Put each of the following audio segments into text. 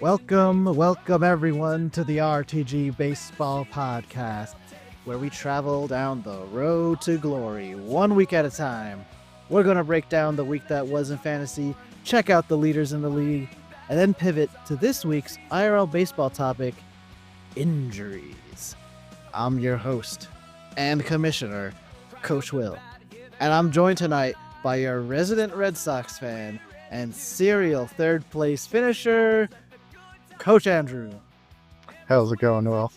Welcome everyone to the RtG Baseball Podcast, where we travel down the road to glory, 1 week at a time. We're going to break down the week that was in fantasy, check out the leaders in the league, and then pivot to this week's IRL baseball topic, injuries. I'm your host and commissioner, Coach Will, and I'm joined tonight by your resident Red Sox fan and serial third place finisher, Coach Andrew. How's it going, Will?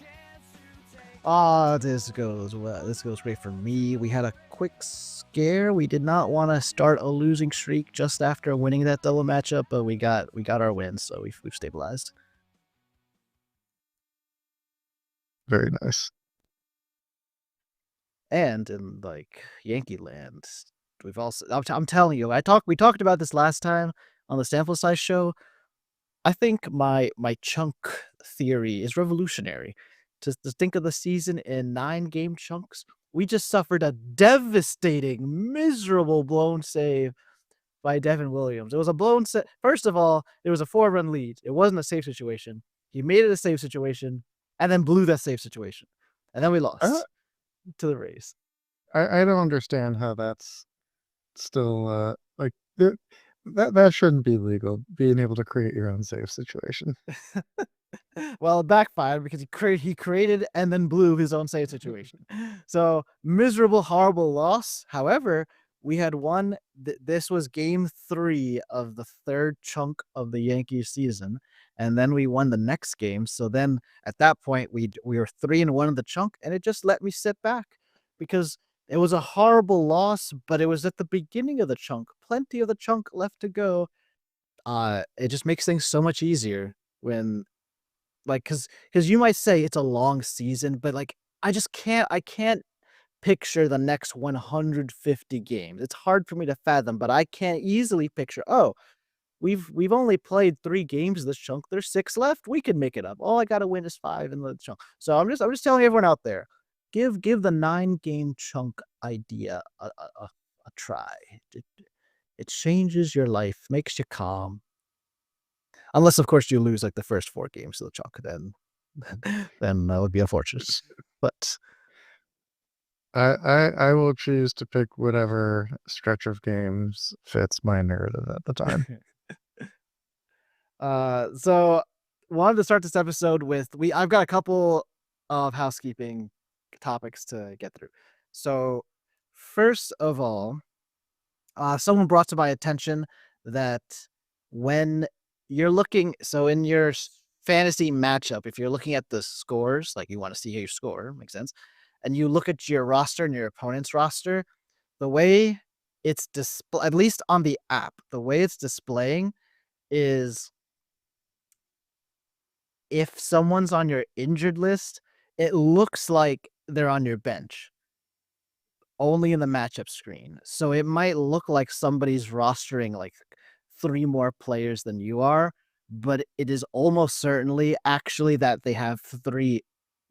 This goes well. This goes great for me. We had a quick scare. We did not want to start a losing streak just after winning that double matchup, but we got our win, so we've stabilized. Very nice. And in Yankee land, we've also. I'm telling you, we talked about this last time on the sample size show. I think my chunk theory is revolutionary. To think of the season in 9-game chunks, we just suffered a devastating, miserable blown save by Devin Williams. It was a blown set. First of all, it was a 4-run lead. It wasn't a save situation. He made it a save situation and then blew that save situation. And then we lost to the Rays. I don't understand how that's still that shouldn't be legal, being able to create your own save situation. Well, it backfired because he created and then blew his own save situation. So miserable, horrible loss. However, we had won. This was game 3 of the third chunk of the Yankees season, and then we won the next game. So then at that point, we were 3-1 in the chunk, and it just let me sit back because it was a horrible loss, but it was at the beginning of the chunk. Plenty of the chunk left to go. It just makes things so much easier when, because you might say it's a long season, but I can't picture the next 150 games. It's hard for me to fathom, but I can't easily picture, we've only played 3 games this chunk. There's 6 left. We can make it up. All I got to win is 5 in the chunk. So I'm just telling everyone out there, give the 9-game chunk idea a try. It changes your life, makes you calm. Unless, of course, you lose the first 4 games of the chunk, then that would be unfortunate. But I will choose to pick whatever stretch of games fits my narrative at the time. So wanted to start this episode with I've got a couple of housekeeping topics to get through. So first of all, someone brought to my attention that when you're looking, so in your fantasy matchup, if you're looking at the scores, you want to see how you score, makes sense, and you look at your roster and your opponent's roster, the way it's at least on the app, the way it's displaying is if someone's on your injured list, it looks like they're on your bench only in the matchup screen. So it might look like somebody's rostering 3 more players than you are, but it is almost certainly actually that they have 3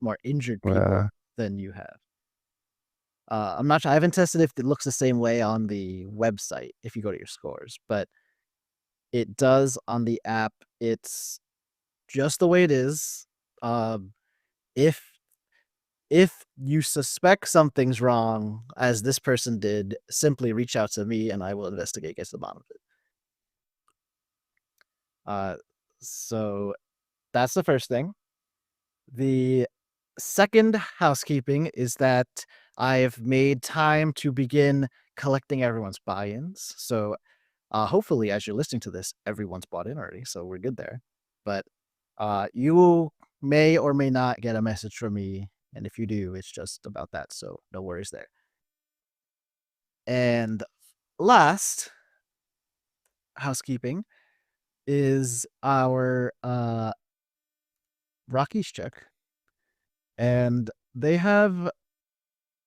more injured people than you have. I'm not sure. I haven't tested if it looks the same way on the website if you go to your scores, but it does on the app. It's just the way it is. If you suspect something's wrong, as this person did, simply reach out to me and I will investigate, get to the bottom of it. So that's the first thing. The second housekeeping is that I've made time to begin collecting everyone's buy-ins. So hopefully, as you're listening to this, everyone's bought in already, so we're good there. But you may or may not get a message from me, and if you do, it's just about that, so no worries there. And last housekeeping is our Rockies check, and they have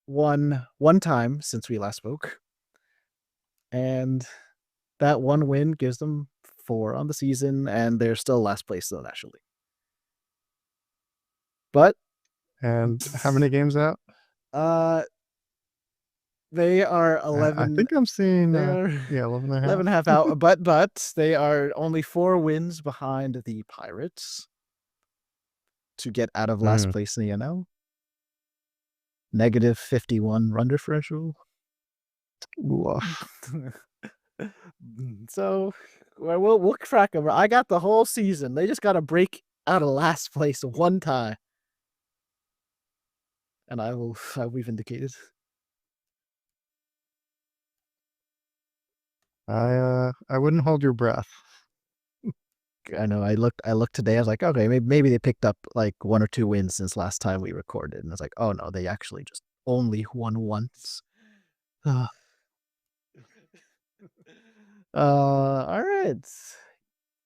won 1 time since we last spoke, and that 1 win gives them 4 on the season, and they're still last place in the National League. But and how many games out? They are I 11. think I'm seeing, They are yeah, 11 and a 11 half. and a half out, but they are only 4 wins behind the Pirates to get out of last Mm, place in the NL. Negative 51 run differential. woof. So we'll crack them. I got the whole season. They just got to break out of last place one time, and I will be vindicated. I wouldn't hold your breath. I know. I looked today. I was like, okay, maybe they picked up like 1 or 2 wins since last time we recorded, and I was like, oh no, they actually just only won once. All right.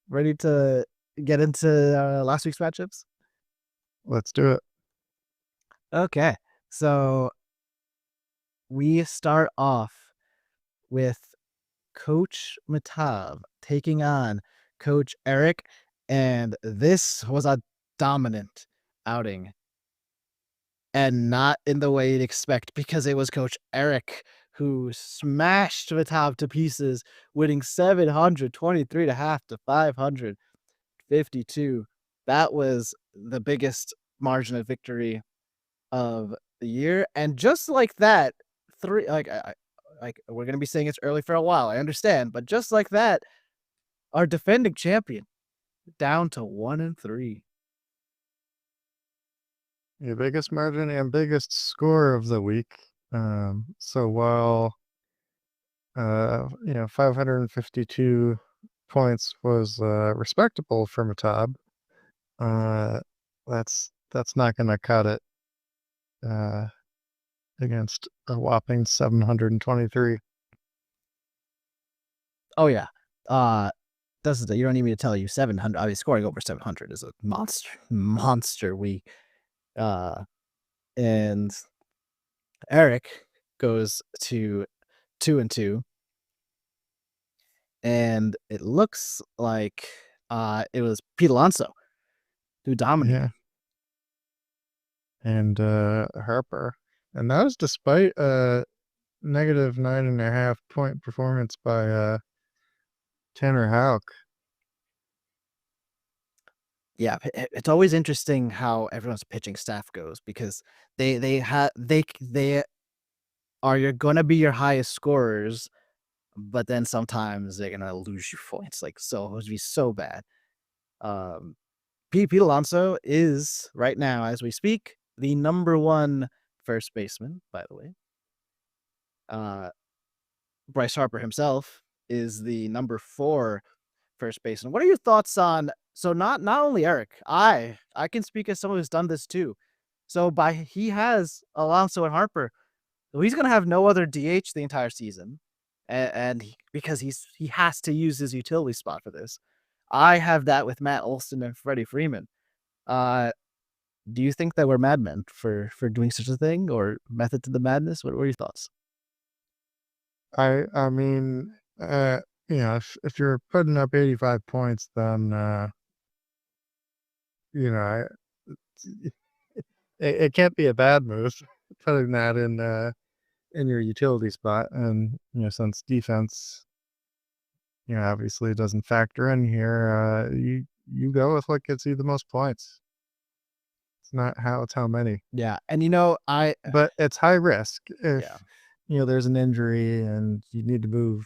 Ready to get into last week's matchups? Let's do it. Okay. So we start off with Coach Mehtab taking on Coach Eric, and this was a dominant outing, and not in the way you'd expect because it was Coach Eric who smashed Mehtab to pieces, winning 723 to half to 552. That was the biggest margin of victory of the year, and just like that, three like we're gonna be saying it's early for a while. I understand, but just like that, our defending champion down to 1-3. Your biggest margin and biggest score of the week. So while 552 points was respectable for Mehtab, uh, that's not going to cut it uh, against a whopping 723. Oh yeah, doesn't you don't need me to tell you 700. I mean, scoring over 700 is a monster week. Uh, and Eric goes to 2-2, and it looks like it was Pete Alonso who dominated. Yeah, and Harper, and that was despite a negative 9.5 point performance by Tanner Houck. Yeah, it's always interesting how everyone's pitching staff goes because they are you're gonna be your highest scorers, but then sometimes they're gonna lose you points. Like so, it would be so bad. Um, Pete Alonso is right now, as we speak, the number 1 first baseman. By the way, uh, Bryce Harper himself is the number 4 first baseman. What are your thoughts on? So not only Eric, I can speak as someone who's done this too. So he has Alonso and Harper. So he's gonna have no other DH the entire season, because he has to use his utility spot for this. I have that with Matt Olson and Freddie Freeman. Uh, do you think that we're madmen for doing such a thing, or method to the madness? What are your thoughts? I mean, if you're putting up 85 points, then you know, I, it can't be a bad move putting that in your utility spot. And since defense, obviously doesn't factor in here, you go with what gets you the most points. It's not how, it's how many. Yeah, and But it's high risk if yeah, there's an injury and you need to move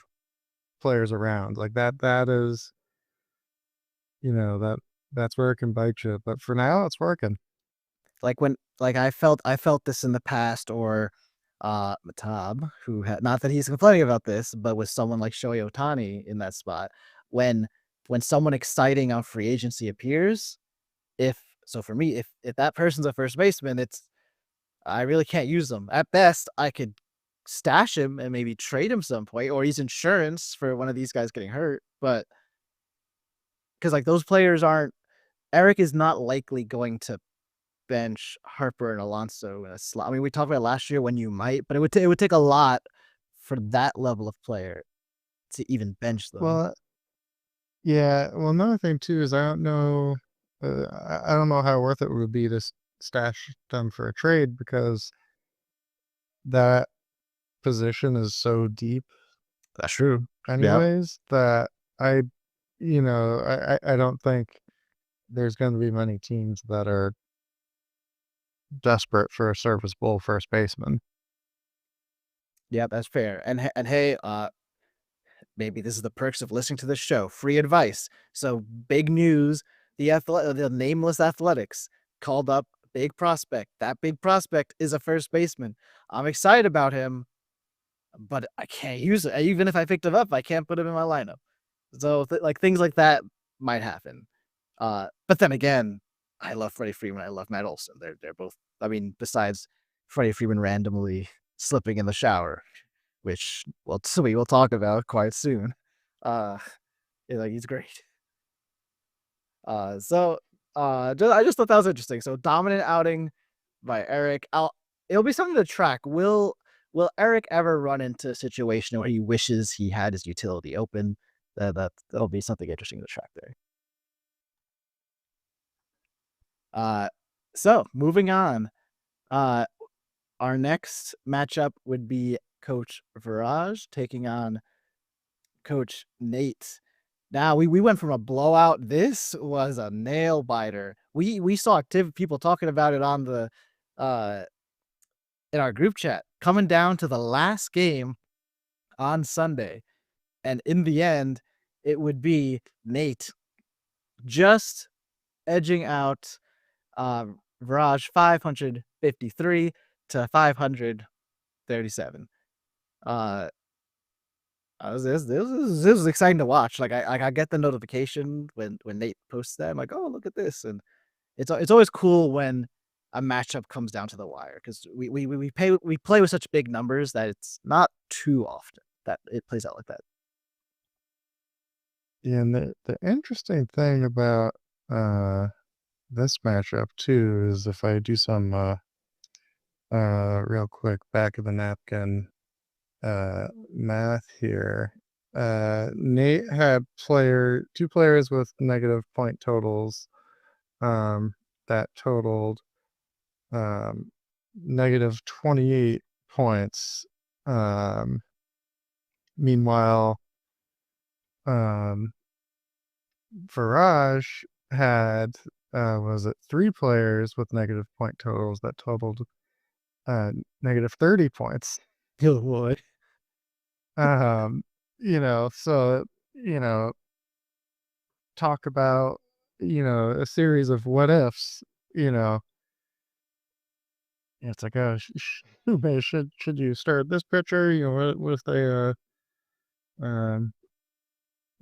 players around like that. That is, that's where it can bite you. But for now, it's working. like I felt this in the past, or Matab, who had, not that he's complaining about this, but with someone like Shohei Ohtani in that spot, when when someone exciting on free agency appears, if so for me, if that person's a first baseman, I really can't use them. At best, I could stash him and maybe trade him some point, or use insurance for one of these guys getting hurt. But because like those players aren't, Eric is not likely going to bench Harper and Alonso in a slot. I mean, we talked about last year when you might, but it would take a lot for that level of player to even bench them. Well, yeah. Well, another thing too is I don't know. I don't know how worth it would be to stash them for a trade because that position is so deep That's true. anyways that I I don't think there's going to be many teams that are desperate for a serviceable first baseman. Yeah, that's fair. And hey, maybe this is the perks of listening to this show. Free advice. So big news: the nameless Athletics called up big prospect. That big prospect is a first baseman. I'm excited about him, but I can't use it. Even if I picked him up, I can't put him in my lineup. So like things like that might happen. But then again, I love Freddie Freeman. I love Matt Olson. They're both. I mean, besides Freddie Freeman randomly slipping in the shower, which we will talk about quite soon. Uh, like he's great. I just thought that was interesting. So dominant outing by Eric. It'll be something to track. Will Eric ever run into a situation where he wishes he had his utility open? That'll be something interesting to track there. So moving on. Our next matchup would be Coach Viraj taking on Coach Nate. Now we went from a blowout. This was a nail biter. We saw people talking about it on the in our group chat, coming down to the last game on Sunday. And in the end, it would be Nate just edging out Viraj 553 to 537. This was exciting to watch. Like I get the notification when Nate posts that. I'm like, oh, look at this, and it's always cool when a matchup comes down to the wire because we play with such big numbers that it's not too often that it plays out like that. Yeah, and the interesting thing about this matchup too is if I do some real quick back of the napkin math here. Nate had two players with negative point totals that totaled negative 28 points. Meanwhile, Viraj had was it three players with negative point totals that totaled negative 30 points. Oh boy. So talk about a series of what ifs. You know, it's like, oh, should you start this pitcher? What if they um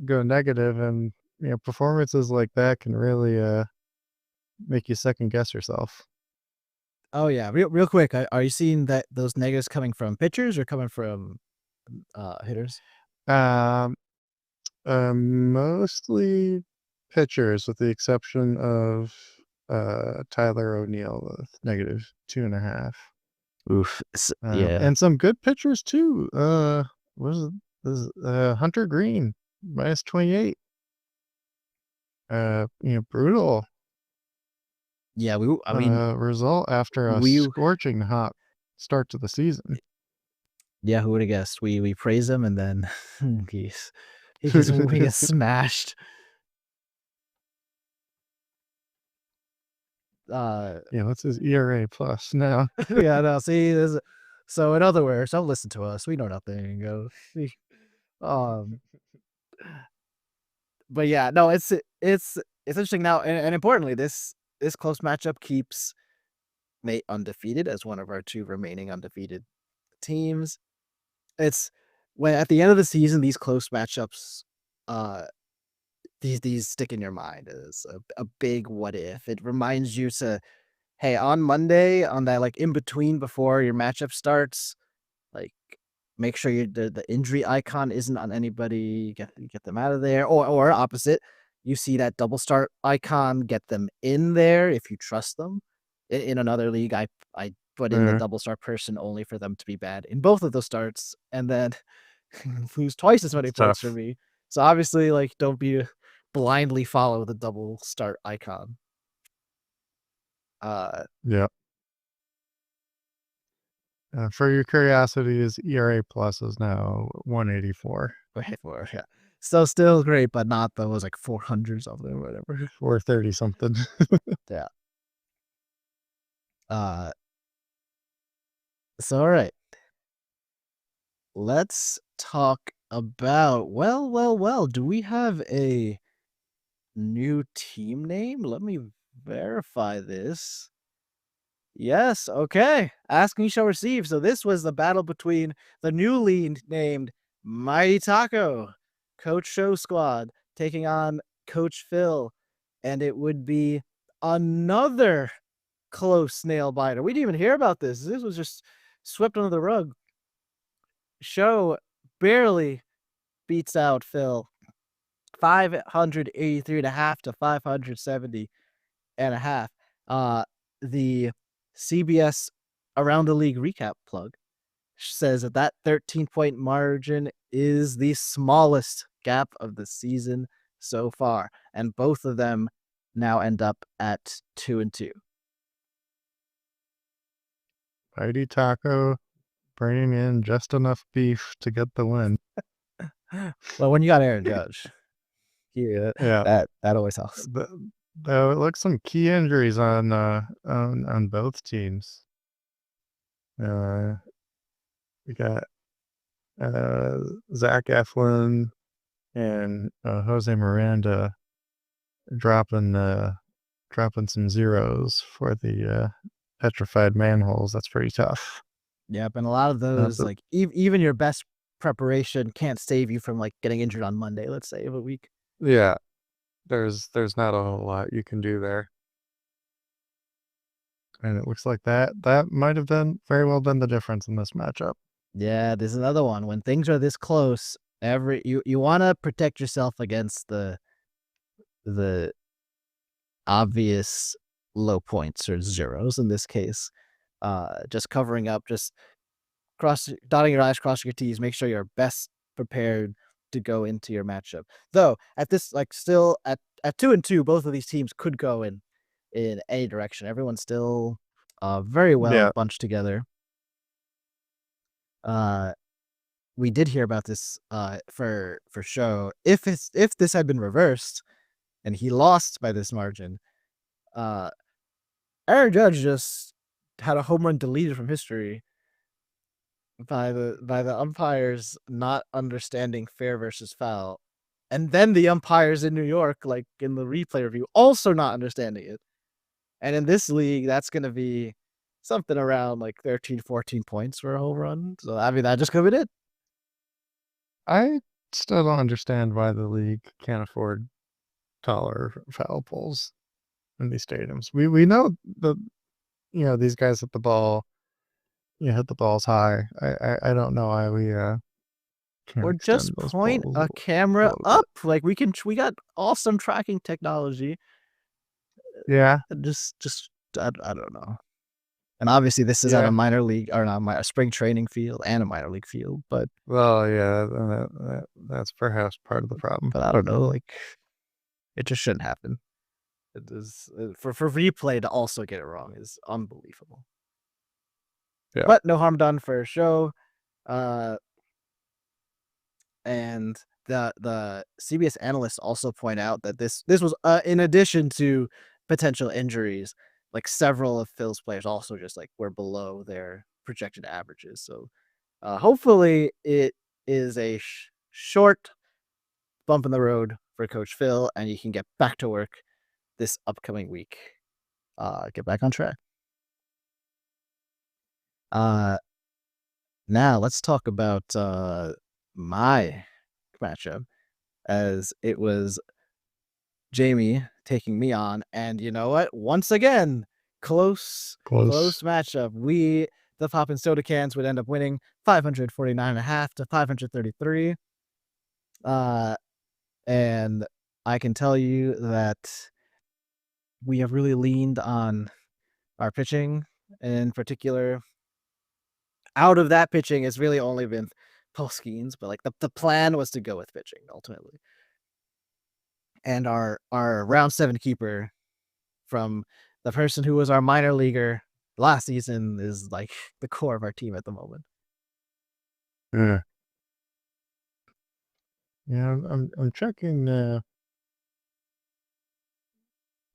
go negative? And performances like that can really make you second guess yourself. Oh yeah, real quick. Are you seeing that those negatives coming from pitchers or coming from hitters? Um, Mostly pitchers, with the exception of Tyler O'Neill with negative 2.5. Oof. Yeah. And some good pitchers too. What is it? This is Hunter Green minus 28. Brutal Yeah. I mean, result after a we. scorching hot start to the season. Yeah. Who would have guessed? We praise him and then he gets smashed. Yeah, what's his ERA plus now? Yeah. No. See this. So in other words, don't listen to us. We know nothing. Um. But yeah, no, it's interesting now, and importantly, this close matchup keeps Nate undefeated as one of our two remaining undefeated teams. It's when at the end of the season, these close matchups, uh, these stick in your mind as a big what if. It reminds you to, hey, on Monday, on that like in between before your matchup starts, like make sure the injury icon isn't on anybody. Get them out of there, or opposite. You see that double start icon, get them in there if you trust them. In another league, I put in the Yeah, double start person only for them to be bad in both of those starts, and then lose twice as many it's points for tough. me. So obviously, like, don't be blindly follow the double start icon. Uh, Yeah. For your curiosity, his ERA plus is now 184. Yeah. So still great, but not those like 400 something or whatever. 430 something. Yeah. So all right. Let's talk about well. Do we have a new team name? Let me verify this. Yes, okay. Ask and you shall receive. So this was the battle between the newly named Mighty Taco, Coach Show Squad, taking on Coach Phil. And it would be another close nail biter. We didn't even hear about this. This was just swept under the rug. Show barely beats out Phil 583 and a half to 570 and a half. The CBS Around the League recap plug says that 13-point margin is the smallest gap of the season so far, and both of them now end up at 2-2. Mighty Taco bringing in just enough beef to get the win. Well, when you got Aaron Judge, Yeah. that always helps. Though it looks some key injuries on both teams. We got Zach Eflin and Jose Miranda dropping some zeros for the petrified manholes. That's pretty tough. Yep, and a lot of those, like even your best preparation can't save you from like getting injured on Monday, let's say, of a week. Yeah, there's not a whole lot you can do there. And it looks like that might have very well been the difference in this matchup. Yeah, there's another one. When things are this close, you want to protect yourself against the obvious low points or zeros in this case. Just covering up, just dotting your I's, crossing your T's, make sure you're best prepared to go into your matchup. Though at this, like, still at 2-2, both of these teams could go in any direction. Everyone's still very well bunched together. We did hear about this for show. If this had been reversed and he lost by this margin, Aaron Judge just had a home run deleted from history by the umpires not understanding fair versus foul, and then the umpires in New York, like in the replay review, also not understanding it. And in this league, that's going to be something around like 13, 14 points for a home run. So I mean, that just could be it. I still don't understand why the league can't afford taller foul poles in these stadiums. We know these guys hit the ball, hit the balls high. I don't know why we can't Or extend just those point poles a camera little up. Like we got awesome tracking technology. Yeah. Just I don't know. And obviously this is at a minor league or not a spring training field and a minor league field, but well, yeah, that's perhaps part of the problem. But I don't know, like it just shouldn't happen. It is for replay to also get it wrong is unbelievable. Yeah. But no harm done for a show. And the CBS analysts also point out that this was in addition to potential injuries, like several of Phil's players also just like were below their projected averages. So hopefully it is a short bump in the road for Coach Phil, and you can get back to work this upcoming week. Get back on track. Now let's talk about my matchup, as it was Jamie taking me on, and you know what? Once again, close matchup. The Pop and Soda Cans, would end up winning 549.5 to 533. And I can tell you that we have really leaned on our pitching. In particular, out of that pitching, it's really only been Polskins, but like the plan was to go with pitching ultimately. And our round 7 keeper from the person who was our minor leaguer last season is like the core of our team at the moment. Yeah. Yeah, I'm checking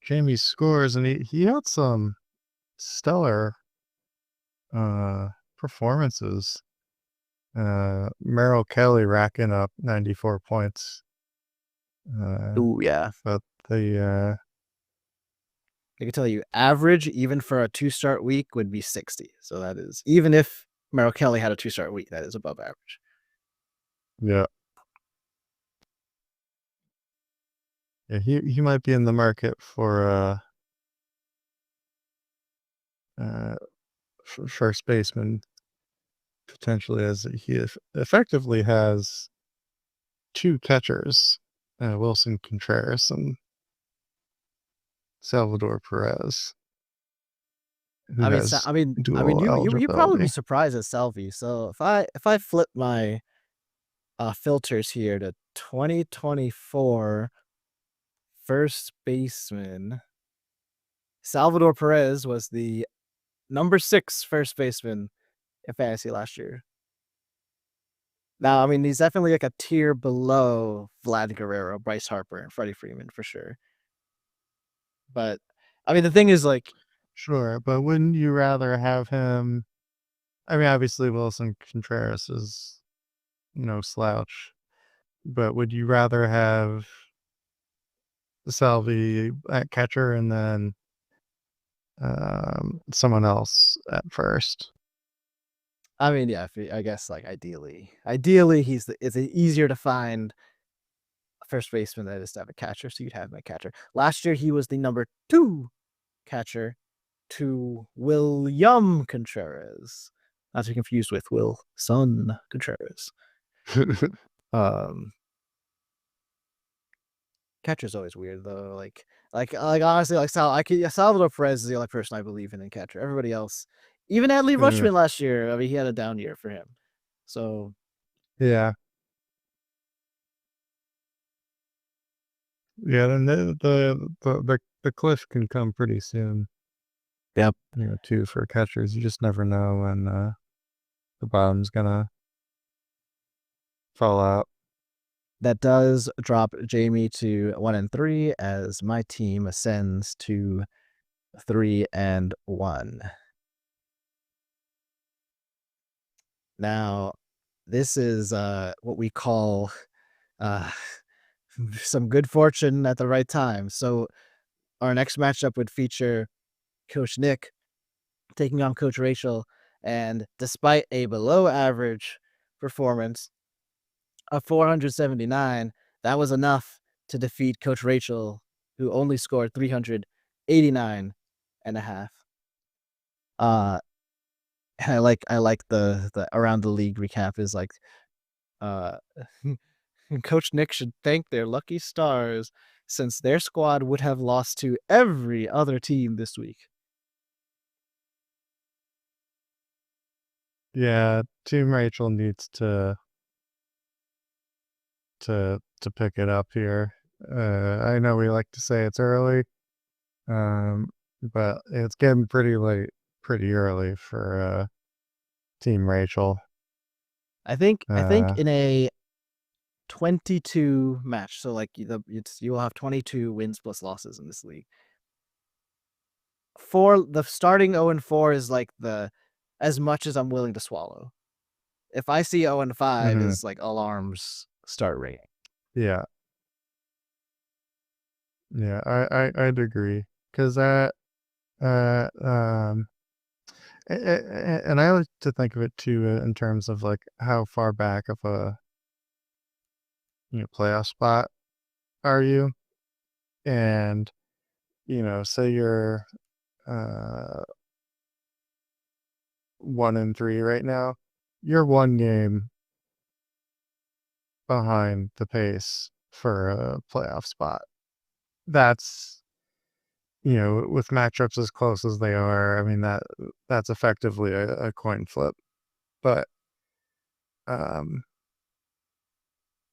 Jamie's scores, and he had some stellar uh performances. Merrill Kelly racking up 94 points. Ooh, yeah. But the I can tell you, average even for a 2-start week would be 60. So that is, even if Merrill Kelly had a 2-start week, that is above average. yeah, he might be in the market for uh first baseman potentially, as he effectively has two catchers, Wilson Contreras and Salvador Perez, who I mean, has dual you probably be eligibility. surprised at Salvi. So if I flip my filters here to 2024 first baseman, Salvador Perez was the number 6 first baseman in fantasy last year. Now, I mean, he's definitely like a tier below Vlad Guerrero, Bryce Harper, and Freddie Freeman for sure. But I mean, the thing is, like, Sure, but wouldn't you rather have him? I mean, obviously Wilson Contreras is no slouch, but would you rather have Salvi at catcher and then someone else at first? I mean, yeah, I guess like ideally, it's easier to find a first baseman that is to have a catcher, so you'd have my catcher. Last year, he was the number 2 catcher to William Contreras, not to be confused with Wilson Contreras. Um, Catcher's always weird though. Like honestly, like Salvador Perez is the only person I believe in catcher. Everybody else, even Adley Uh, Rutschman last year, I mean, he had a down year for him. So yeah, yeah. Then the cliff can come pretty soon. yep, Too, for catchers. You just never know when the bottom's gonna fall out. that does drop Jamie to 1-3 as my team ascends to 3-1. Now, this is what we call uh, some good fortune at the right time. So our next matchup would feature Coach Nick taking on Coach Rachel, and despite a below average performance of 479, that was enough to defeat Coach Rachel, who only scored 389 and a half. And I like the around the league recap is like uh Coach Nick should thank their lucky stars since their squad would have lost to every other team this week. Yeah, Team Rachel needs to pick it up here. I know we like to say it's early, um, but it's getting pretty late, pretty early for Team Rachel. I think Uh, in a 22 match, so like you will have 22 wins plus losses in this league. For the starting 0-4 is like the as much as I'm willing to swallow. If I see 0-5 mhm, is like alarms start ringing. yeah, yeah, I'd agree because that uh um and I like to think of it too in terms of like how far back of a playoff spot are you, and say you're uh 1-3 right now, you're one game behind the pace for a playoff spot. That's with matchups as close as they are. I mean that's effectively a coin flip. But um,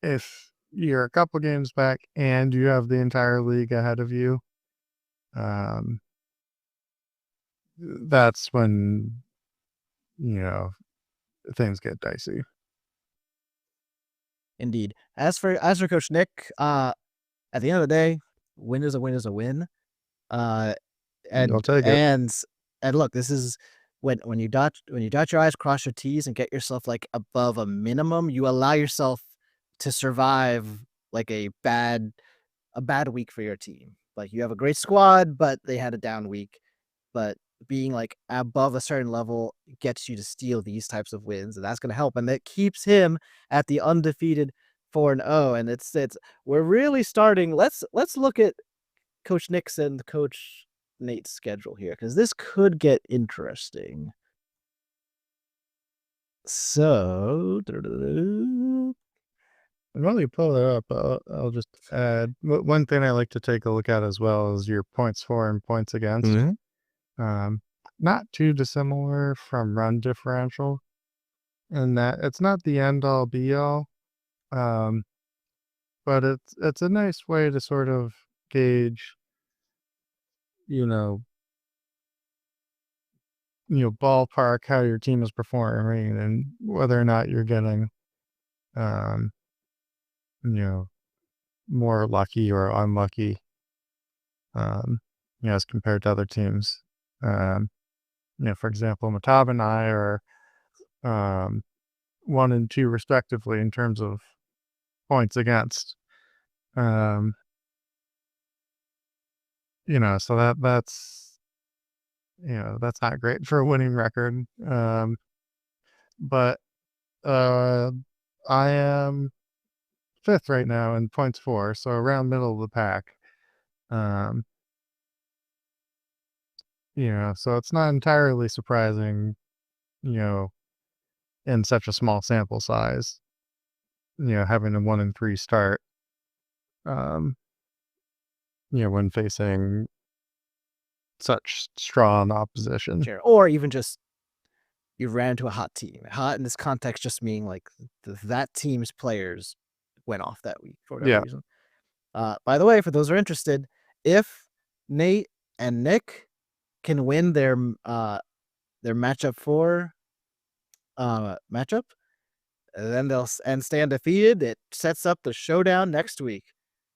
if you're a couple games back and you have the entire league ahead of you, um, that's when, things get dicey. Indeed. As for Coach Nick, at the end of the day, win is a win is a win. I'll And take it. and look, this is when you dot your I's, cross your T's, and get yourself like above a minimum, you allow yourself to survive like a bad week for your team. Like you have a great squad, but they had a down week. But being like above a certain level gets you to steal these types of wins, and that's going to help. And that keeps him at the undefeated 4-0. And it's we're really starting. Let's look at Coach Nixon, Coach Nate's schedule here, because this could get interesting. So, And while you pull it up, I'll just add one thing I like to take a look at as well is your points for and points against. Not too dissimilar from run differential, in that it's not the end all be all, but it's a nice way to sort of gauge, you know, ballpark how your team is performing and whether or not you're getting, um, you know, more lucky or unlucky, as compared to other teams. Um, for example, Mehtab and I are, um, 1 and 2 respectively in terms of points against. Um, so that's not great for a winning record. But uh, I am 5th right now in points for, so around middle of the pack. Um, so it's not entirely surprising, you know, in such a small sample size, having a 1 and 3 start, um, when facing such strong opposition. sure. Or even just you ran into a hot team. Hot in this context just meaning like that team's players went off that week for whatever Yeah. reason. By the way, for those who are interested, if Nate and Nick can win their matchup 4 matchup, then they'll stay undefeated. It sets up the showdown next week.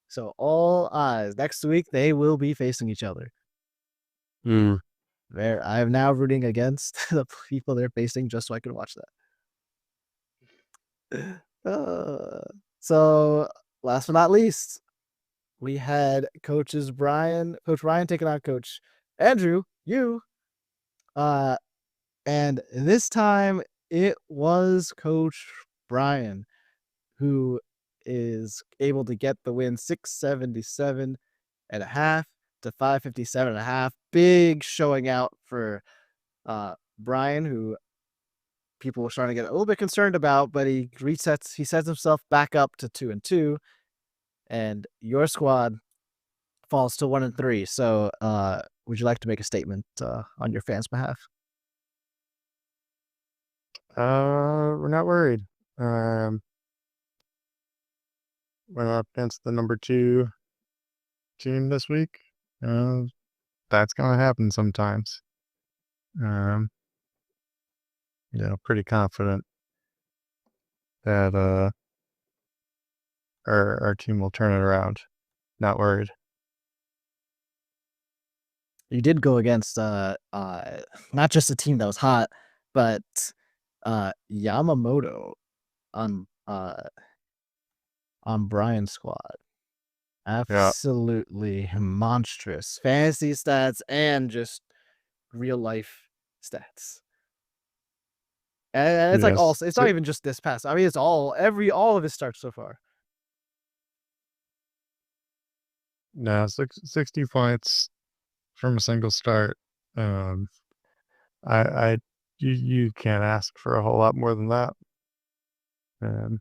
So all eyes next week they will be facing each other. There, I am now rooting against the people they're facing just so I can watch that. So last but not least, we had Coach Ryan taking on Coach Andrew, you. And this time it was Coach Brian who is able to get the win 677 and a half to 557 and a half. Big showing out for Brian, who people were starting to get a little bit concerned about, but he sets himself back up to 2-2, and your squad falls to 1-3. So would you like to make a statement on your fans' behalf? We're not worried. Went up against the number 2 team this week. That's gonna happen sometimes. Um, pretty confident that our team will turn it around. Not worried. You did go against not just a team that was hot, but Yamamoto on Brian's squad. Yeah. Absolutely monstrous fantasy stats and just real life stats. And it's like Yes. also it's not even just this pass. I mean, it's all of his starts so far. No, 60 points from a single start. I you can't ask for a whole lot more than that. It's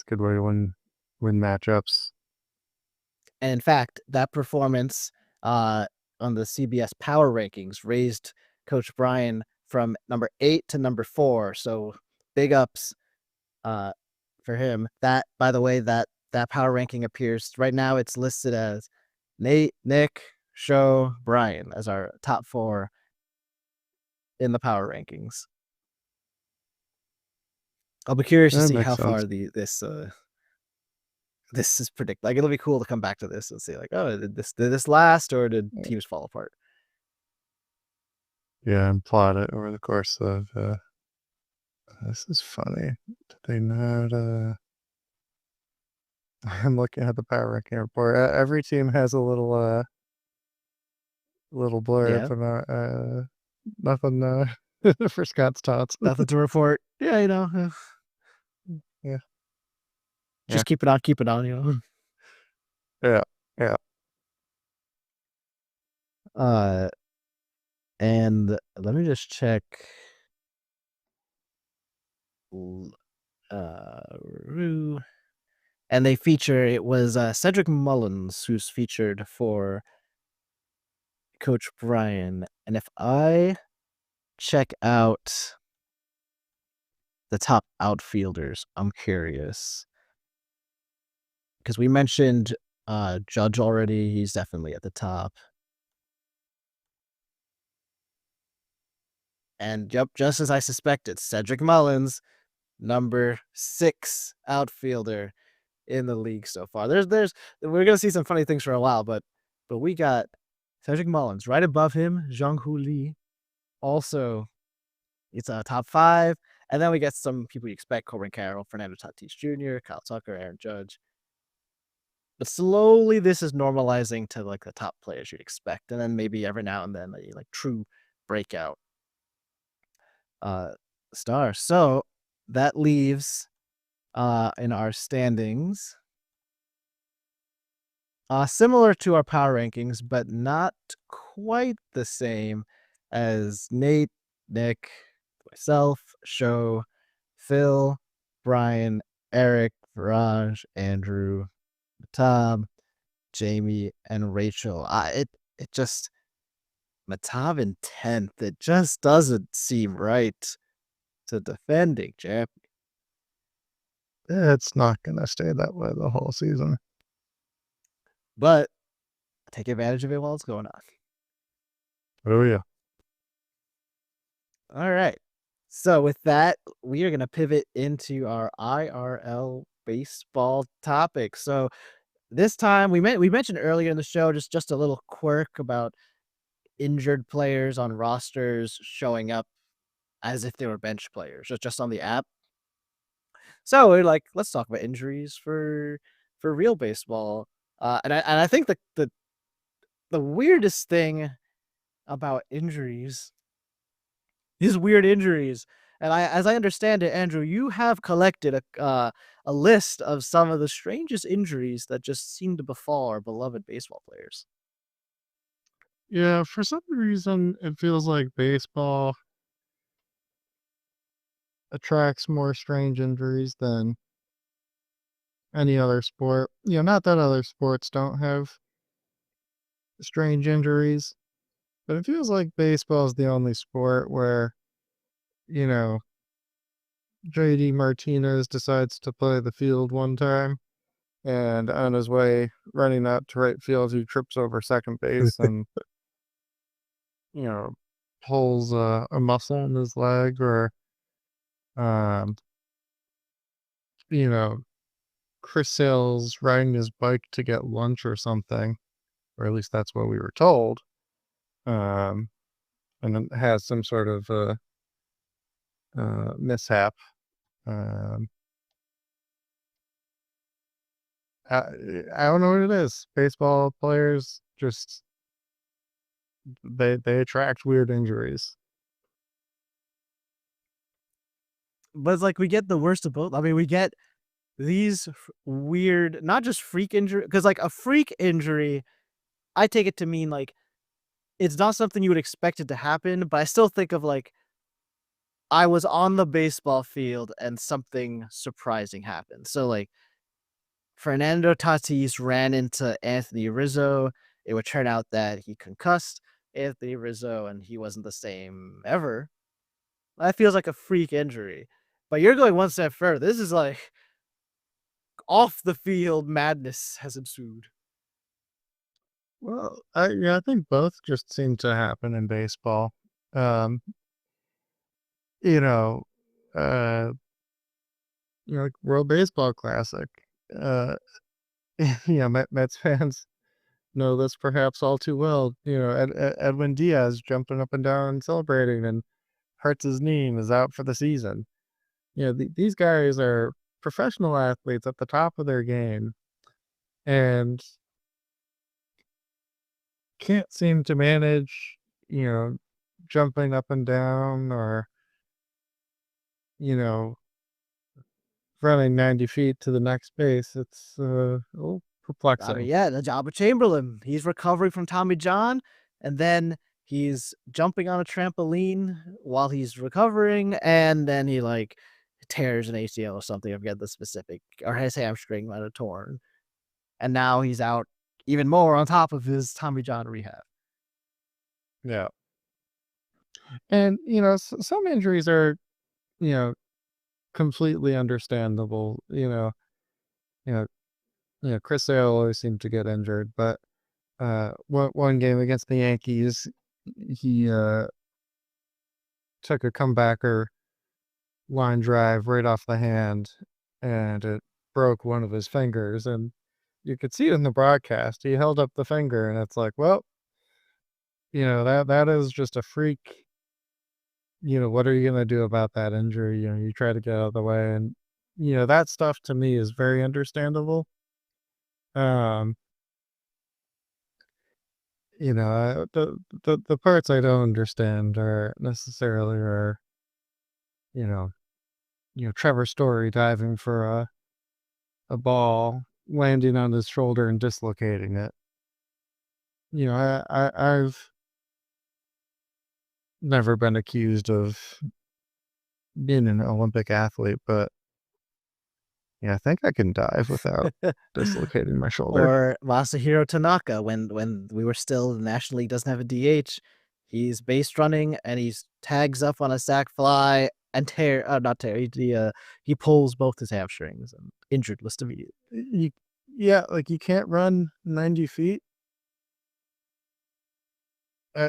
a good way to win matchups. And in fact, that performance on the CBS Power Rankings raised Coach Brian from number 8 to number 4. So big ups for him. That, by the way, that power ranking appears right now. It's listed as Nate, Nick, Show, Brian as our top 4 in the power rankings. I'll be curious to That see makes how sense. far this is predicted. Like, it'll be cool to come back to this and see, like, oh, did this last, or did teams fall apart? Yeah, and plot it over the course of. This is funny. Did they not? I'm looking at the power ranking report. Every team has a little blurb Yeah, about nothing for Scott's tots. nothing to report. Yeah, Yeah, yeah, just keep it on, yeah, yeah. And let me just check. And they feature, it was Cedric Mullins who's featured for Coach Brian. And if I check out the top outfielders, I'm curious, because we mentioned Judge already. He's definitely at the top. And yep, just as I suspected, Cedric Mullins, number 6 outfielder in the league so far. We're gonna see some funny things for a while, but we got Cedric Mullins right above him, Jung-Hoo Lee. Also, it's a top 5. And then we get some people you expect: Corbin Carroll, Fernando Tatis Jr., Kyle Tucker, Aaron Judge. But slowly this is normalizing to like the top players you'd expect. And then maybe every now and then a like true breakout star. So that leaves in our standings similar to our power rankings, but not quite the same as Nate, Nick, myself, Show, Phil, Brian, Eric, Viraj, Andrew, Mehtab, Jamie, and Rachel. It just, Mehtab in 10th. It just doesn't seem right to defending champ. It's not gonna stay that way the whole season. But take advantage of it while it's going on. Oh yeah. All right. So with that, we are going to pivot into our IRL baseball topic. So this time we mentioned earlier in the show just a little quirk about injured players on rosters showing up as if they were bench players, just on the app. So we're like, let's talk about injuries for real baseball. And I think the weirdest thing about injuries is weird injuries. And as I understand it, Andrew, you have collected a list of some of the strangest injuries that just seem to befall our beloved baseball players. Yeah, for some reason it feels like baseball attracts more strange injuries than any other sport. Not that other sports don't have strange injuries, but it feels like baseball is the only sport where, you know, JD Martinez decides to play the field one time, and on his way running out to right field, he trips over second base and, you know, pulls a muscle in his leg, or, um, you know, Chris Sale's riding his bike to get lunch or something, or at least that's what we were told. Um, and then has some sort of mishap. Um, I, I don't know what it is. Baseball players just they attract weird injuries. But it's like we get the worst of both. I mean, we get these weird, not just freak injury, because like a freak injury, I take it to mean like it's not something you would expect it to happen, but I still think of like I was on the baseball field and something surprising happened. So like Fernando Tatis ran into Anthony Rizzo. It would turn out that he concussed Anthony Rizzo and he wasn't the same ever. That feels like a freak injury. But you're going one step further. This is like off the field madness has ensued. Well, I think both just seem to happen in baseball. Um, you know, uh, like World Baseball Classic. Uh, Mets fans know this perhaps all too well. Edwin Diaz jumping up and down and celebrating and hurts his knee and is out for the season. These guys are professional athletes at the top of their game and can't seem to manage, you know, jumping up and down or, you know, running 90 feet to the next base. It's a little I mean, perplexing. yeah, the job of Chamberlain. He's recovering from Tommy John, and then he's jumping on a trampoline while he's recovering, and then he like tears an ACL or something. I forget the specific, or his hamstring might have torn, and now he's out even more on top of his Tommy John rehab. Yeah. And, some injuries are, you know, completely understandable. You know, Chris Sale always seemed to get injured, but one game against the Yankees, he took a comebacker line drive right off the hand, and it broke one of his fingers. And you could see it in the broadcast. He held up the finger, and it's like, well, that is just a freak. What are you gonna do about that injury? You try to get out of the way, and that stuff to me is very understandable. Um, the parts I don't understand are necessarily are, you know, Trevor Story diving for a ball, landing on his shoulder and dislocating it. I've never been accused of being an Olympic athlete, but yeah, I think I can dive without dislocating my shoulder. Or Masahiro Tanaka when we were still the National League doesn't have a DH. He's base running and he's tags up on a sac fly and not tear. He pulls both his hamstrings and injured list immediately. You, yeah, like you can't run 90 feet. Uh,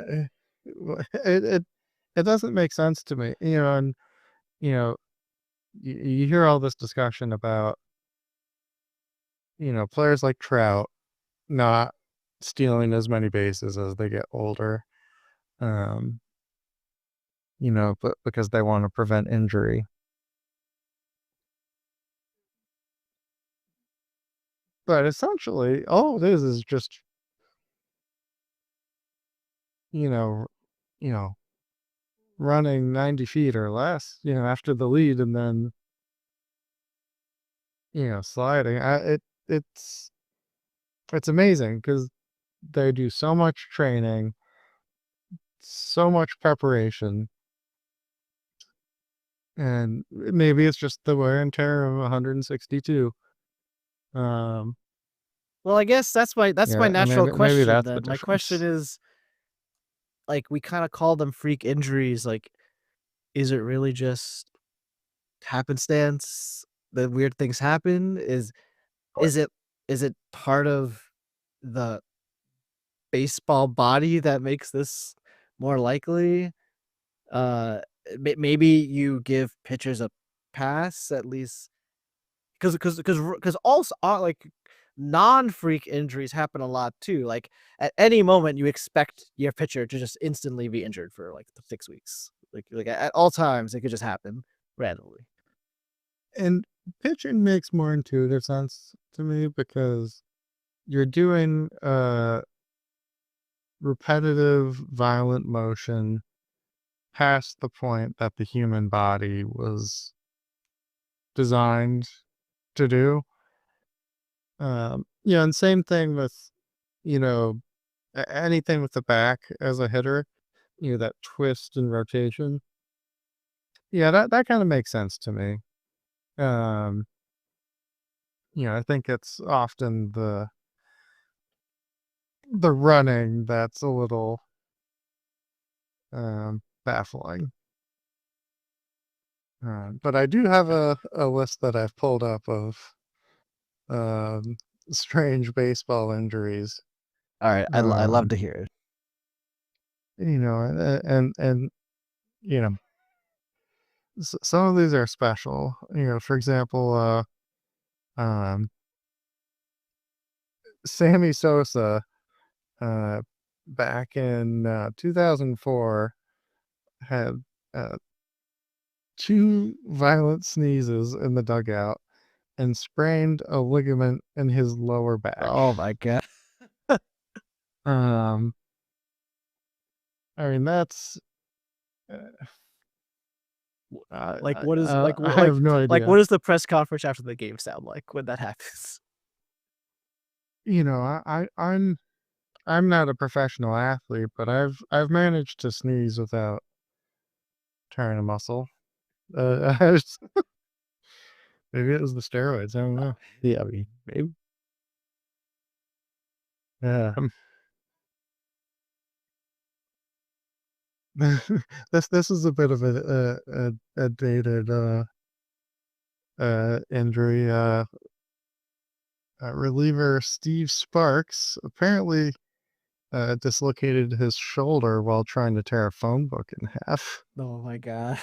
uh, it, it it doesn't make sense to me. And you know, you hear all this discussion about players like Trout not stealing as many bases as they get older. Um, but because they want to prevent injury. But essentially, all it is just you know, you know, running 90 feet or less, after the lead, and then sliding. It's it's amazing because they do so much training, so much preparation, and maybe it's just the wear and tear of 162. Um, Well, I guess that's my and natural maybe question that's the then. My question difference. is, like, we kind of call them freak injuries. Like, is it really just happenstance that weird things happen? Is it is it part of the baseball body that makes this more likely? Uh, maybe you give pitchers a pass at least because also like non-freak injuries happen a lot too. Like at any moment, you expect your pitcher to just instantly be injured for like 6 weeks. Like at all times, it could just happen randomly. And pitching makes more intuitive sense to me because you're doing repetitive, violent motion past the point that the human body was designed to do. And same thing with, you know, anything with the back as a hitter, that twist and rotation. Yeah, that kind of makes sense to me. Um, I think it's often the running that's a little baffling. But I do have a list that I've pulled up of um, strange baseball injuries. All right, I love to hear it. And some of these are special. For example, um, Sammy Sosa, uh, back in 2004, had uh, two violent sneezes in the dugout and sprained a ligament in his lower back. Oh my god. Um, I mean, that's uh, Like what is I have no like idea. what does the press conference after the game sound like when that happens? I'm not a professional athlete, but I've managed to sneeze without tearing a muscle. I was- maybe it was the steroids. I don't know. Yeah, I mean, maybe. Yeah. This is a bit of a dated injury. Reliever Steve Sparks apparently dislocated his shoulder while trying to tear a phone book in half. Oh my god.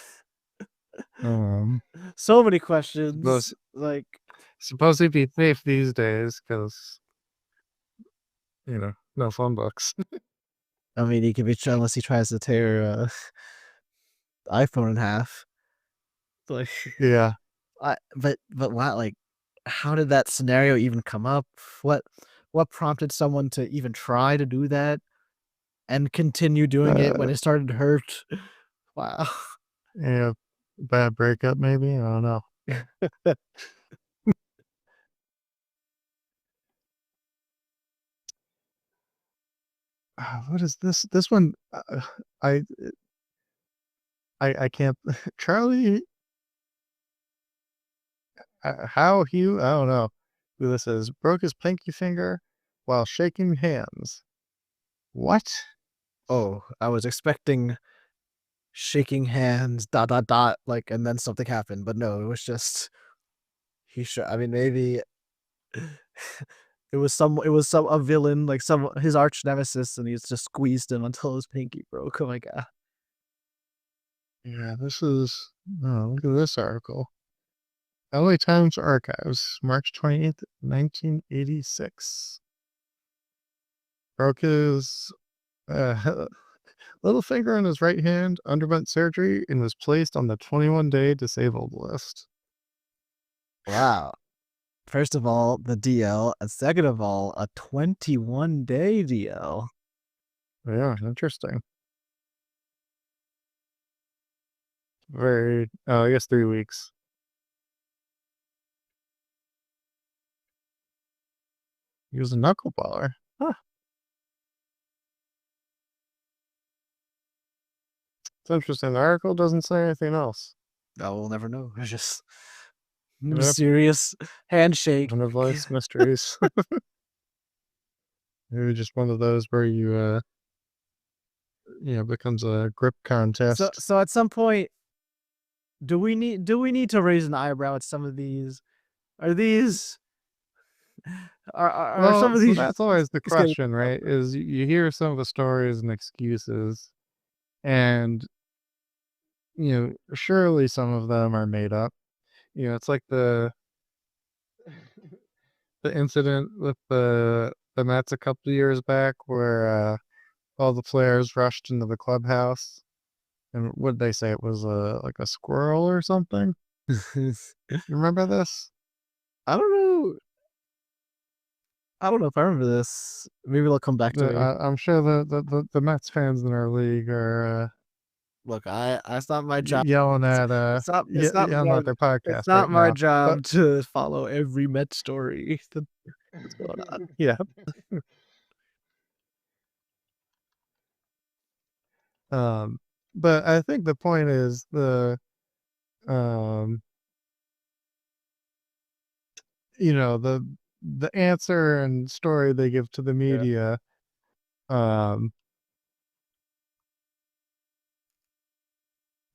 Um, So many questions. suppose Like, suppose he'd be safe these days because no phone books. I mean, he could be unless he tries to tear iPhone in half. Like, Yeah. but wow, like, how did that scenario even come up? What what prompted someone to even try to do that and continue doing it when Uh, it started to hurt? Wow. yeah. Bad breakup, maybe. I don't know. What is this? This one, I I can't. Charlie, how Hugh? I don't know who this is. Broke his pinky finger while shaking hands. What? Oh, I was expecting shaking hands, dot dot dot, like, and then something happened, but no, it was just he should. I mean, maybe it was some a villain, like some his arch nemesis, and he's just squeezed him until his pinky broke. Oh my god. Yeah, this is. Oh, look at this article. LA Times Archives, March 28th, 1986. Broke his little finger on his right hand, underwent surgery, and was placed on the 21-day disabled list. Wow. First of all, the DL, and second of all, a 21-day DL. Yeah, interesting. Very, I guess 3 weeks. He was a knuckleballer. Huh. It's interesting. The article doesn't say anything else. Oh, we'll never know. It's just Yep. mysterious handshake. One of life's mysteries. Maybe just one of those where becomes a grip So contest. so at some point, do we need to raise an eyebrow at some of these? Are these are some Well, of so these that's always the getting question, right? Is you hear some of the stories and excuses, and surely some of them are made up. It's like the incident with the Mets a couple of years back where all the players rushed into the clubhouse, and what did they say? It was like a squirrel or something. You remember this? I don't know. I don't know if I remember this. Maybe they'll come back to me. I'm sure the Mets fans in our league are Look, I it's not my job. yelling at yelling at their It's podcast not right my now. But job to follow every Met story that's going on. Yeah. um, but I think the point is um, the answer and story they give to the Yeah. media. Um,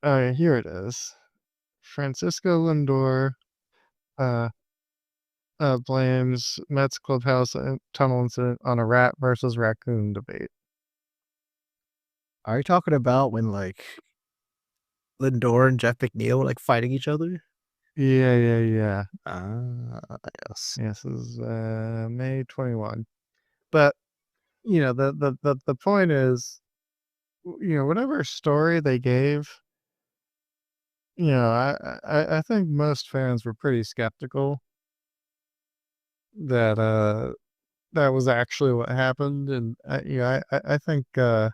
Here it is. Francisco Lindor, uh, blames Mets clubhouse tunnel incident on a rat versus raccoon debate. Are you talking about when like Lindor and Jeff McNeil were like fighting each other? Yeah. Ah, yes. Yes, this is May 21. But the point is, whatever story they gave, I think most fans were pretty skeptical that that was actually what happened, and I think that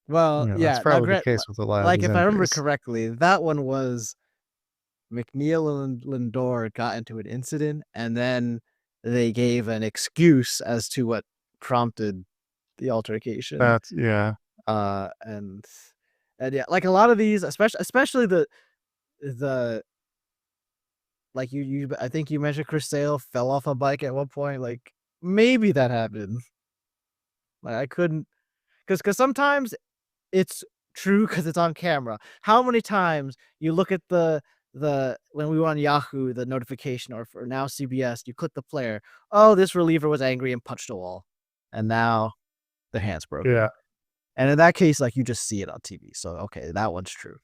Well, that's yeah. Now, probably the case with a lot of like these if I remember injuries. correctly, that one was McNeil and Lindor got into an incident, and then they gave an excuse as to what prompted the altercation. That's yeah, Uh, and and yeah, like a lot of these, especially the like I think you mentioned Chris Sale fell off a bike at one point. Like maybe that happened. Like I couldn't because sometimes it's true because it's on camera. How many times you look at the when we were on Yahoo, the notification, or for now CBS, you click the player. Oh, this reliever was angry and punched a wall, and now their hand's broken. yeah, And in that case, like you just see it on TV. So okay, that one's true.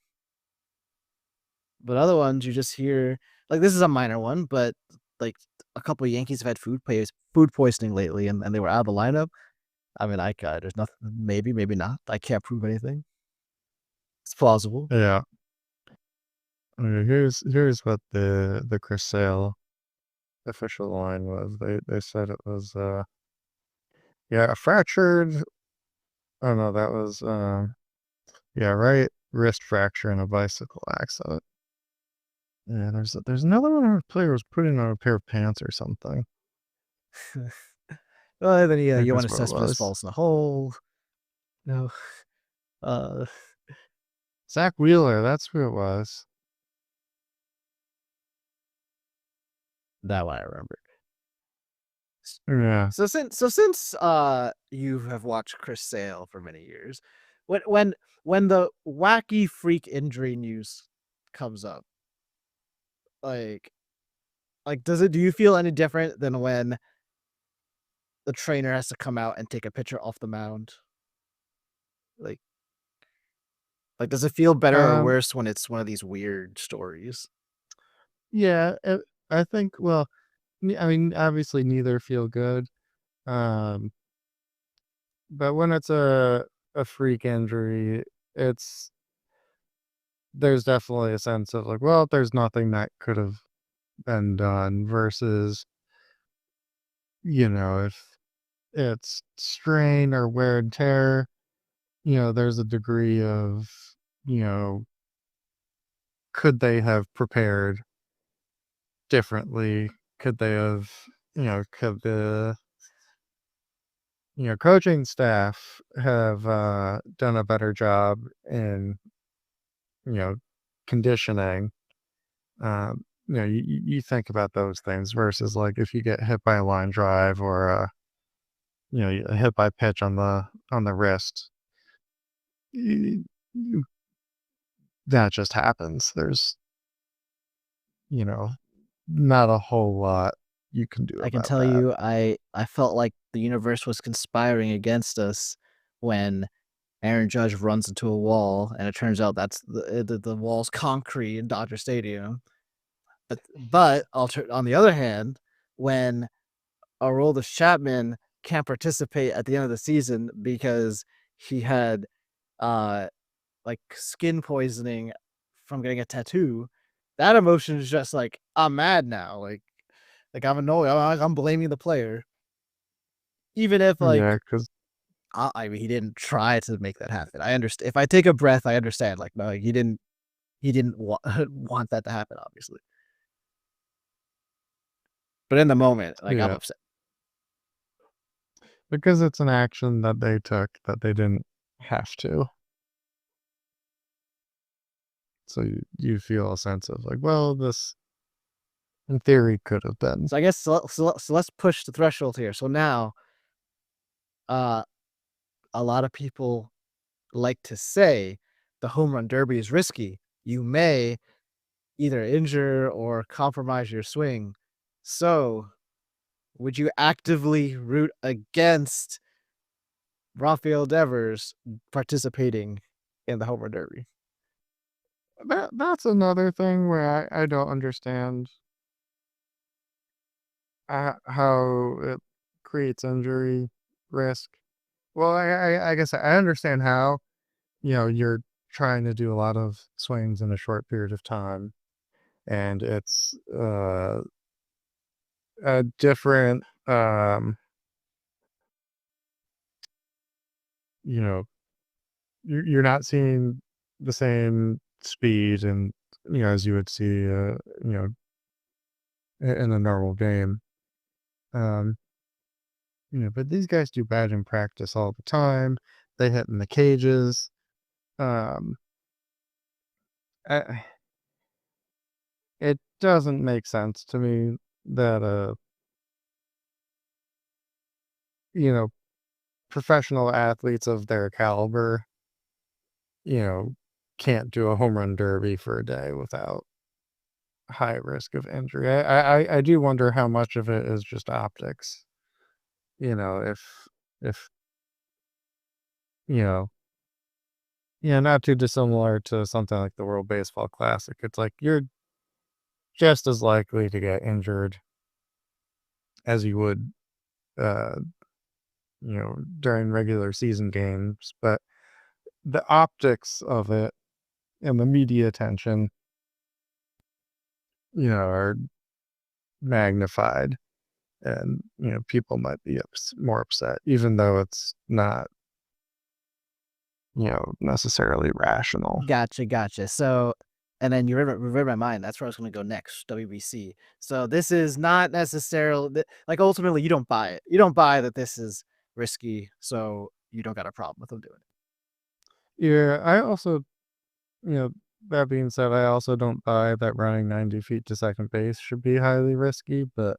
But other ones you just hear like this is a minor one, but like a couple of Yankees have had food poisoning lately, and they were out of the lineup. I mean, there's nothing. Maybe not. I can't prove anything. It's plausible. yeah. Okay, here's what the Chris Sale official line was. They said it was yeah, a fractured. Oh no, that was yeah, right wrist fracture in a bicycle accident. Yeah, there's another one where a player was putting on a pair of pants or something. Well, then I think you want that's to what it Cespedes was. falls in the hole. No, uh, Zach Wheeler, that's who it was. that one I remember. Yeah. So since you have watched Chris Sale for many years, when the wacky freak injury news comes up, like do you feel any different than when the trainer has to come out and take a picture off the mound? Like does it feel better or Um, worse when it's one of these weird stories? yeah, I think, well, I mean, obviously neither feel good. Um, but when it's a freak injury, it's there's definitely a sense of like, well, there's nothing that could have been done versus, if it's strain or wear and tear, there's a degree of, you know, could they have prepared differently? Could they have, could the coaching staff have done a better job in, you know, conditioning. You think about those things versus like if you get hit by a line drive or a hit by pitch on the wrist, y- y- that just happens. There's you know not a whole lot you can do I can about tell that. you, I felt like the universe was conspiring against us when Aaron Judge runs into a wall, and it turns out that's the wall's concrete in Dodger Stadium. But on the other hand, when Aroldis Chapman can't participate at the end of the season because he had uh like skin poisoning from getting a tattoo, that emotion is just like I'm mad now. Like I'm annoyed. I'm blaming the player, even if Yeah, like because I mean he didn't try to make that happen. I understand. If I take a breath, I understand. Like no, he didn't want that to happen, obviously. But in the moment, like I'm yeah, upset. because it's an action that they took that they didn't have to. So you feel a sense of like, well, this in theory could have been. So I guess so let's push the threshold here. So now, uh, a lot of people like to say the home run derby is risky. You may either injure or compromise your swing. So, would you actively root against Rafael Devers participating in the home run derby? That's another thing where I don't understand how it creates injury risk. Well, I guess I understand how, you're trying to do a lot of swings in a short period of time, and it's a different, you know, you're not seeing the same speed and, as you would see, you know, in a normal game. Um, but these guys do bad in practice all the time. They hit in the cages. Um, I, it doesn't make sense to me that, you know, professional athletes of their caliber, you know, can't do a home run derby for a day without high risk of injury. I do wonder how much of it is just optics. If you know, yeah, not too dissimilar to something like the World Baseball Classic. It's like you're just as likely to get injured as you would, uh, during regular season games. But the optics of it and the media attention, are magnified, and people might be more upset, even though it's not, necessarily rational. Gotcha, gotcha. So, and then you read my mind. That's where I was going to go next. WBC. So this is not necessarily like ultimately you don't buy it. You don't buy that this is risky. So you don't got a problem with them doing it. Yeah, I also, you know, that being said, I also don't buy that running 90 feet to second base should be highly risky, but,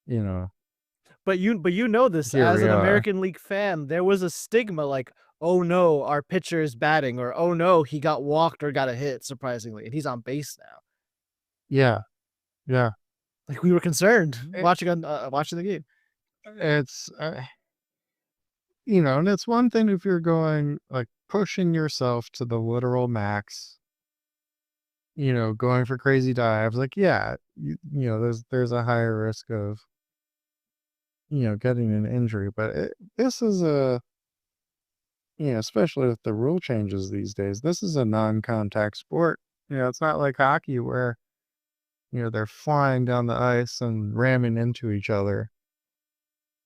you know, But you know this here as we an are. American League fan. There was a stigma like, oh no, our pitcher is batting, or oh no, he got walked or got a hit. Surprisingly, and he's on base now. Yeah, yeah. Like we were concerned It, watching the game. it's, and it's one thing if you're going, like, pushing yourself to the literal max, going for crazy dives. Like, yeah, there's a higher risk of, getting an injury, but this is especially with the rule changes these days, this is a non-contact sport. It's not like hockey where, they're flying down the ice and ramming into each other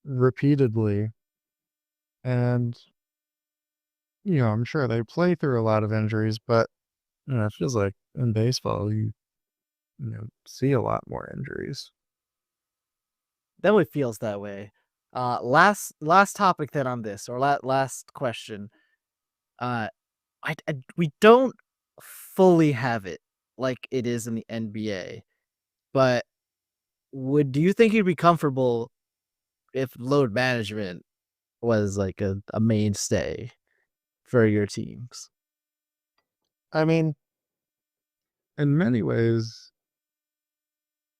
repeatedly. And, I'm sure they play through a lot of injuries, but, it feels like in baseball, you see a lot more injuries. Definitely feels that way. Last topic then on this, or last question. Uh, we don't fully have it like it is in the NBA, but do you think you'd be comfortable if load management was like a mainstay for your teams? I mean, in many ways,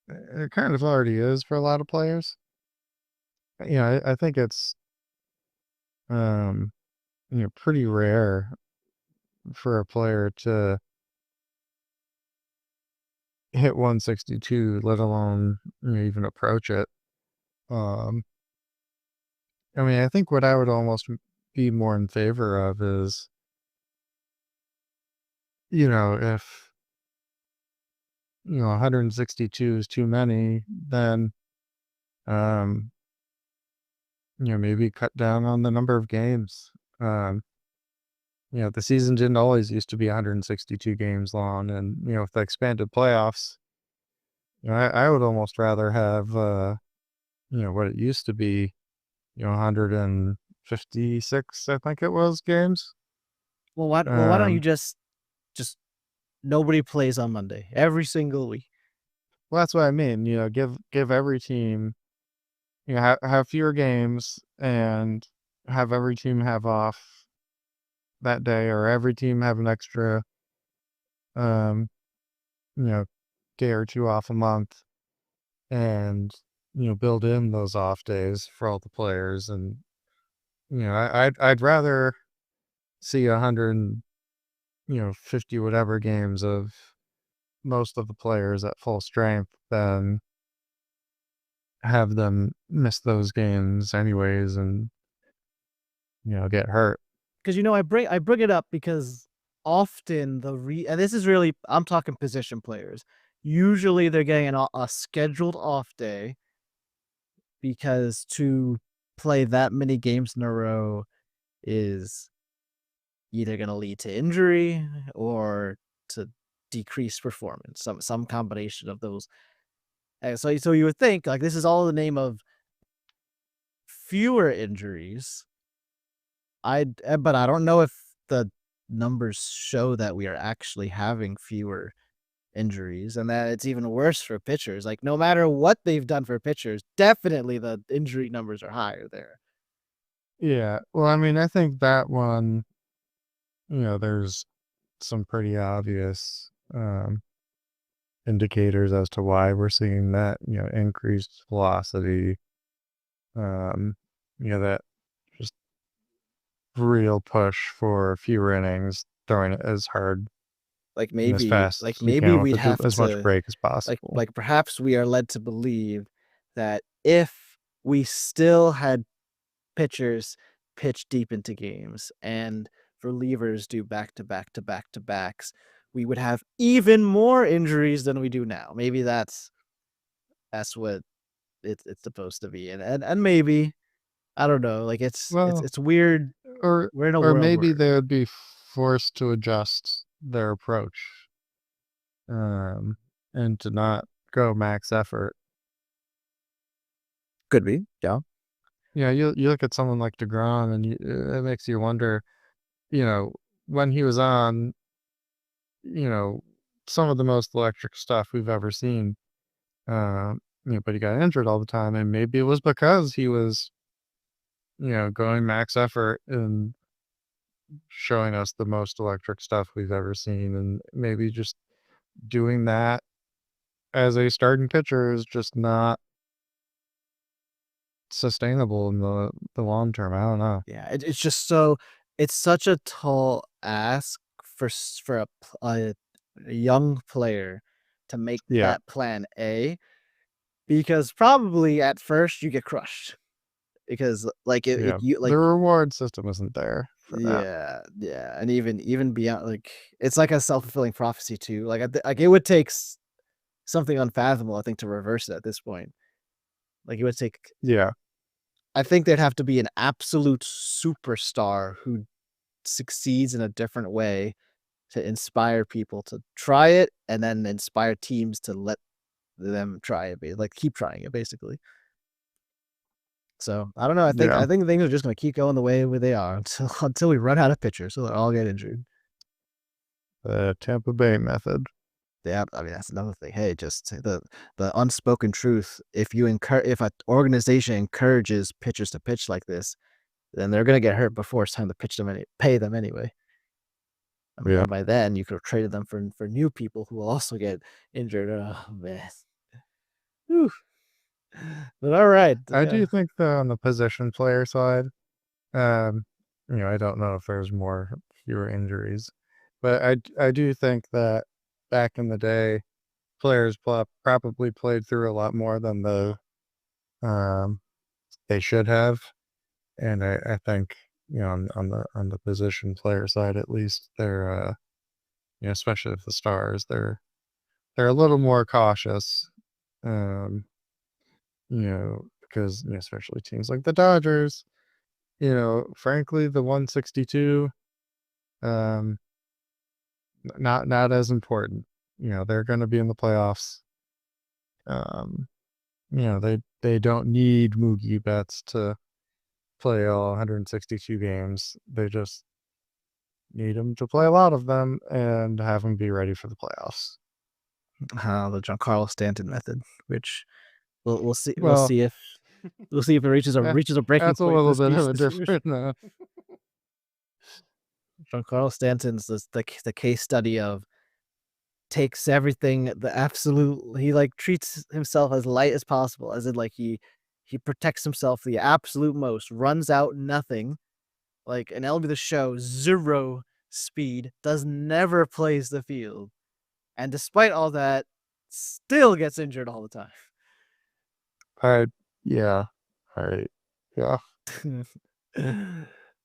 it kind of already is for a lot of players. I think it's, um, pretty rare for a player to hit 162, let alone, even approach it. Um, I mean, I think what I would almost be more in favor of is, if, 162 is too many, then, um, maybe cut down on the number of games. Um, the season didn't always used to be 162 games long, and, with the expanded playoffs, I would almost rather have, what it used to be, 156, I think it was, games. Why don't you Um, just nobody plays on Monday every single week? well, that's what I mean. Give every team, have fewer games and have every team have off that day, or every team have an extra, um, day or two off a month, and build in those off days for all the players. And I'd rather see 50 whatever games of most of the players at full strength than have them miss those games anyways and get hurt. Because I bring it up because often and this is really, I'm talking position players. Usually they're getting a scheduled off day because to play that many games in a row is either going to lead to injury or to decreased performance, some combination of those. And so you would think like this is all in the name of fewer injuries. But I don't know if the numbers show that we are actually having fewer injuries and that it's even worse for pitchers. Like no matter what they've done for pitchers, definitely the injury numbers are higher there. Yeah. Well, I mean, I think that one, there's some pretty obvious indicators as to why we're seeing that, increased velocity, that just real push for fewer innings, throwing it as hard Like and as fast as you maybe can we'd with have as much to break as possible. like perhaps we are led to believe that if we still had pitchers pitch deep into games and relievers do back to back to back to backs, we would have even more injuries than we do now. Maybe that's what it's supposed to be. And maybe I don't know, like Well, it's weird. or We're in a or world maybe where they would be forced to adjust their approach, um, and to not go max effort. could be, yeah. Yeah, you look at someone like DeGrom, and it makes you wonder, you know, when he was on, you know, some of the most electric stuff we've ever seen. But he got injured all the time, and maybe it was because he was, going max effort and showing us the most electric stuff we've ever seen, and maybe just doing that as a starting pitcher is just not sustainable in the long term. I don't know. Yeah, it's just so it's such a tall ask for a young player to make Yeah, that plan A, because probably at first you get crushed because like it yeah. you The like reward system isn't there for that. yeah, and even beyond, like it's like a self-fulfilling prophecy too. Like it would take something unfathomable, I think, to reverse it at this point. Like it would take, Yeah, I think there'd have to be an absolute superstar who succeeds in a different way to inspire people to try it and then inspire teams to let them try it, like keep trying it basically. So I don't know. yeah. I think things are just going to keep going the way where they are until we run out of pitchers, so they all get injured. The Tampa Bay method. Yeah, I mean that's another thing. Hey, just the unspoken truth. If an organization encourages pitchers to pitch like this, then they're gonna get hurt before it's time to pay them anyway. Yeah, And by then you could have traded them for new people who will also get injured. Oh man. Whew. But all right, I yeah. do think that on the position player side, um, I don't know if there's fewer injuries, but I do think that back in the day, players probably played through a lot more than um, they should have, and I think on the position player side at least, they're especially with the stars, they're a little more cautious, um, because especially teams like the Dodgers, frankly, the 162, um, not as important. They're going to be in the playoffs. Um, they don't need Moogie Betts to play all 162 games. They just need him to play a lot of them and have him be ready for the playoffs. The Giancarlo Stanton method, which Well, we'll see if it eh, reaches a breaking that's a point little bit of a this year. different. Giancarlo Stanton's the case study of takes everything he like treats himself as light as possible, as in like he protects himself the absolute most, runs out nothing, like an MLB The Show, 0 speed, never plays the field, and despite all that, still gets injured all the time. Yeah. All right. Yeah.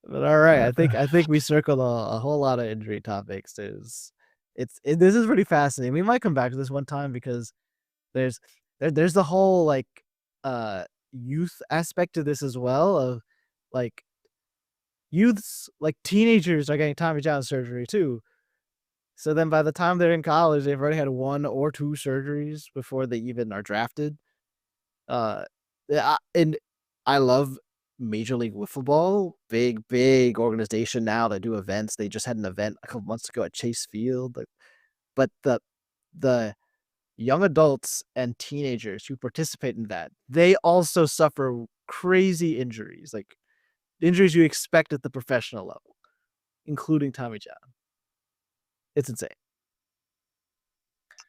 But all right, I think we circled a whole lot of injury topics. This is pretty fascinating. We might come back to this one time because there's there's the whole like youth aspect to this as well, of like youths, like teenagers are getting Tommy John surgery too. So then by the time they're in college, they've already had 1 or 2 surgeries before they even are drafted. And I love Major League Wiffle Ball, big organization now that do events. They just had an event a couple months ago at Chase Field. But the young adults and teenagers who participate in that, they also suffer crazy injuries, like injuries you expect at the professional level, including Tommy John. It's insane.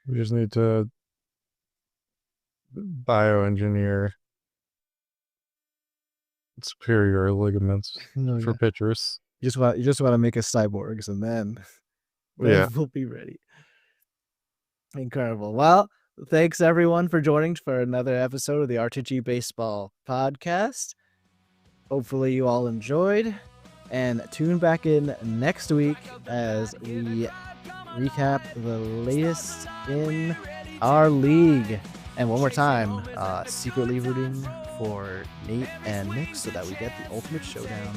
We just need to bioengineer superior ligaments for pitchers. You just want to make us cyborgs, and then we'll be ready. Incredible. Well, thanks everyone for joining for another episode of the RtG Baseball podcast. Hopefully you all enjoyed, and tune back in next week as we recap the latest in our league. And one more time, secretly rooting for Nate and Nick so that we get the ultimate showdown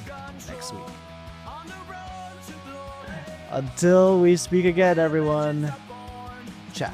next week. Until we speak again, everyone, ciao.